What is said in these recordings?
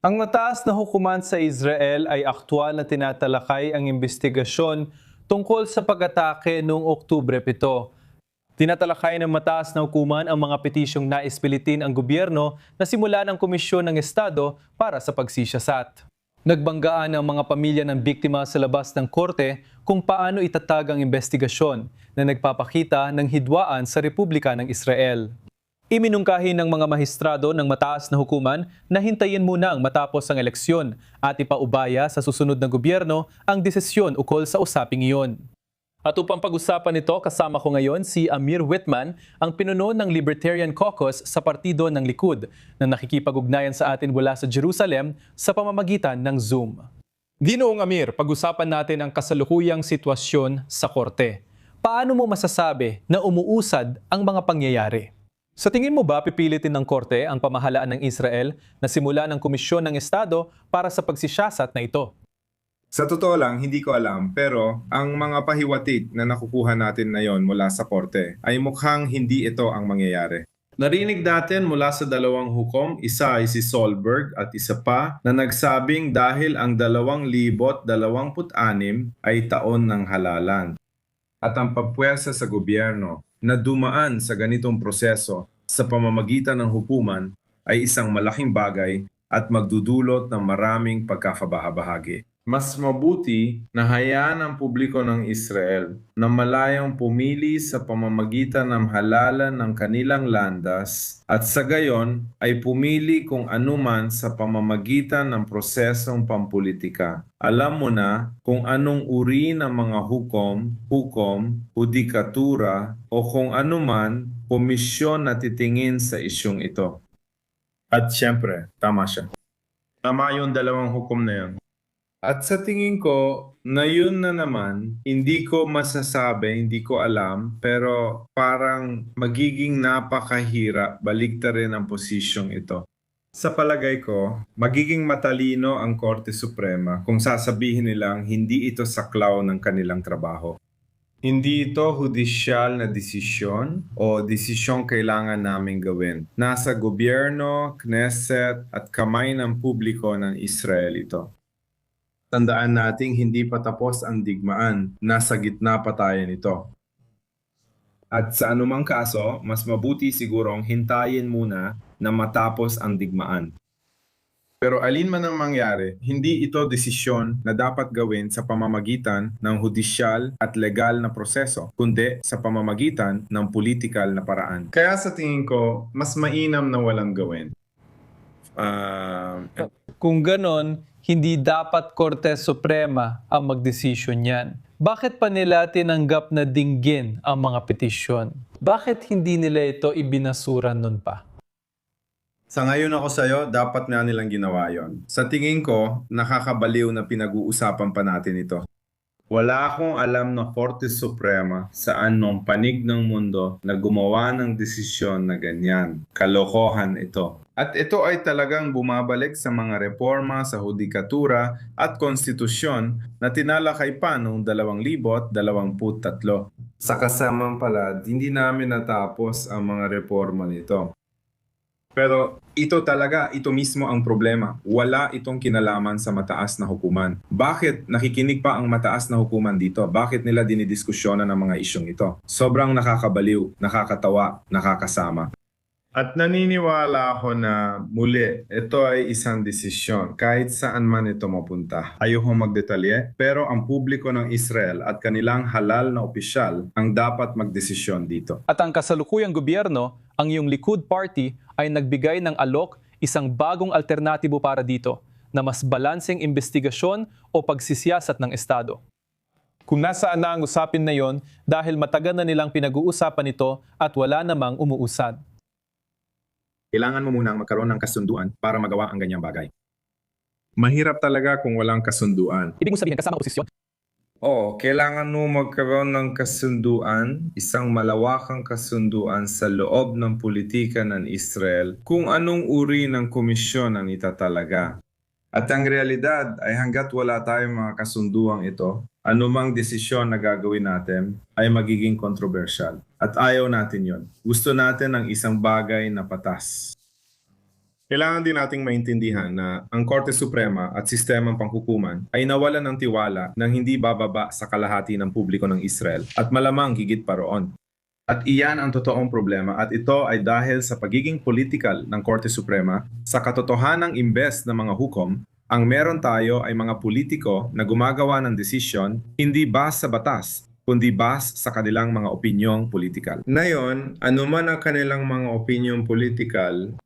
Ang mataas na hukuman sa Israel ay aktwal na tinatalakay ang investigasyon tungkol sa pag-atake noong Oktubre 7. Tinatalakay ng mataas na hukuman ang mga petisyong nais pilitin ang gobyerno na simula ng Komisyon ng Estado para sa pagsisiyasat. Nagbanggaan ang mga pamilya ng biktima sa labas ng korte kung paano itatag ang investigasyon na nagpapakita ng hidwaan sa Republika ng Israel. Iminungkahi ng mga mahistrado ng mataas na hukuman na hintayin muna ang matapos ang eleksyon at ipaubaya sa susunod na gobyerno ang desisyon ukol sa usaping iyon. At upang pag-usapan ito, kasama ko ngayon si Amir Whitman, ang pinuno ng Libertarian Caucus sa Partido ng Likud, na nakikipag-ugnayan sa atin mula sa Jerusalem sa pamamagitan ng Zoom. Ginoong Amir, pag-usapan natin ang kasalukuyang sitwasyon sa korte. Paano mo masasabi na umuusad ang mga pangyayari? Sa tingin mo ba pipilitin ng korte ang pamahalaan ng Israel na simula ng Komisyon ng Estado para sa pagsisiyasat na ito? Sa totoo lang, hindi ko alam, pero ang mga pahiwatig na nakukuha natin ngayon mula sa korte ay mukhang hindi ito ang mangyayari. Narinig natin mula sa dalawang hukom, isa ay si Solberg at isa pa na nagsabing dahil ang 2026 ay taon ng halalan. At ang papwersa sa gobyerno na dumaan sa ganitong proseso sa pamamagitan ng hukuman ay isang malaking bagay at magdudulot ng maraming pagkakabahabahagi. Mas mabuti na hayaan ang publiko ng Israel na malayang pumili sa pamamagitan ng halalan ng kanilang landas at sa gayon ay pumili kung anuman sa pamamagitan ng prosesong pampolitika. Alam mo na kung anong uri ng mga hukom, hudikatura o kung anuman komisyon na titingin sa isyong ito. At syempre, tama siya. Tama yung dalawang hukom na yun. At sa tingin ko, na yun na naman, hindi ko masasabi, hindi ko alam, pero parang magiging napakahirap baliktarin ang posisyong ito. Sa palagay ko, magiging matalino ang Korte Suprema kung sasabihin nilang hindi ito saklaw ng kanilang trabaho. Hindi ito hudisyal na desisyon o desisyong kailangan naming gawin. Nasa gobyerno, Knesset at kamay ng publiko ng Israel ito. Tandaan nating hindi pa tapos ang digmaan, nasa gitna pa tayo nito. At sa anumang kaso, mas mabuti sigurong hintayin muna na matapos ang digmaan. Pero alin man ang mangyari, hindi ito desisyon na dapat gawin sa pamamagitan ng hudisyal at legal na proseso, kundi sa pamamagitan ng politikal na paraan. Kaya sa tingin ko, mas mainam na walang gawin. Kung ganon, hindi dapat Korte Suprema ang magdesisyon yan. Bakit pa nila tinanggap na dinggin ang mga petisyon? Bakit hindi nila ito ibinasura nun pa? Sa ngayon ako sa'yo, dapat na nilang ginawa yon. Sa tingin ko, nakakabaliw na pinag-uusapan pa natin ito. Wala akong alam na Korte Suprema sa anong panig ng mundo na gumawa ng desisyon na ganyan. Kalokohan ito. At ito ay talagang bumabalik sa mga reforma sa hudikatura at konstitusyon na tinalakay pa noong 2023. Sa kasamang palad, hindi namin natapos ang mga reforma nito. Pero ito mismo ang problema. Wala itong kinalaman sa mataas na hukuman. Bakit nakikinig pa ang mataas na hukuman dito? Bakit nila dinidiskusyonan ang mga isyong ito? Sobrang nakakabaliw, nakakatawa, nakakasama. At naniniwala ako na muli, ito ay isang desisyon kahit saan man ito mapunta. Ayoko magdetalye, pero ang publiko ng Israel at kanilang halal na opisyal ang dapat magdesisyon dito. At ang kasalukuyang gobyerno, ang iyong Likud Party, ay nagbigay ng alok isang bagong alternatibo para dito na mas balanseng investigasyon o pagsisiyasat ng Estado. Kung nasaan na ang usapin na yon dahil matagal na nilang pinag-uusapan ito at wala namang umuusad. Kailangan mo munang magkaroon ng kasunduan para magawa ang ganyang bagay. Mahirap talaga kung walang kasunduan. Ibig mo sabihin kasama oposisyon? Oo, kailangan mo magkaroon ng kasunduan, isang malawakang kasunduan sa loob ng politika ng Israel kung anong uri ng komisyon ang itatalaga. At ang realidad ay hanggat wala tayong mga kasunduang ito, anumang desisyon na gagawin natin ay magiging kontrobersyal. At ayaw natin yon. Gusto natin ang isang bagay na patas. Kailangan din nating maintindihan na ang Korte Suprema at sistemang panghukuman ay nawalan ng tiwala nang hindi bababa sa kalahati ng publiko ng Israel at malamang higit pa roon. At iyan ang totoong problema at ito ay dahil sa pagiging political ng Korte Suprema sa katotohanang imbes na mga hukom, ang meron tayo ay mga politiko na gumagawa ng desisyon hindi base sa batas, kundi base sa kanilang mga opinyong politikal. Ngayon, anuman ang kanilang mga opinyong politikal,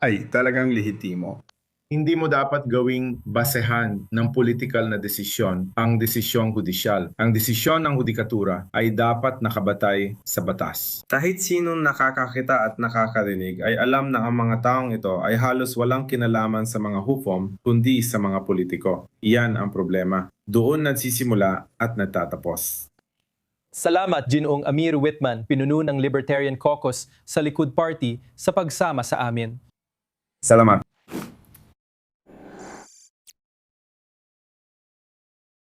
ay talagang lehitimo. Hindi mo dapat gawing basehan ng political na desisyon ang desisyong hudisyal. Ang desisyon ng hudikatura ay dapat nakabatay sa batas. Kahit sinong nakakakita at nakakarinig ay alam na ang mga taong ito ay halos walang kinalaman sa mga hukom kundi sa mga politiko. Iyan ang problema. Doon nagsisimula at nagtatapos. Salamat, Ginoong Amir Whitman, pinuno ng Libertarian Caucus sa Likud Party, sa pagsama sa amin. Salamat.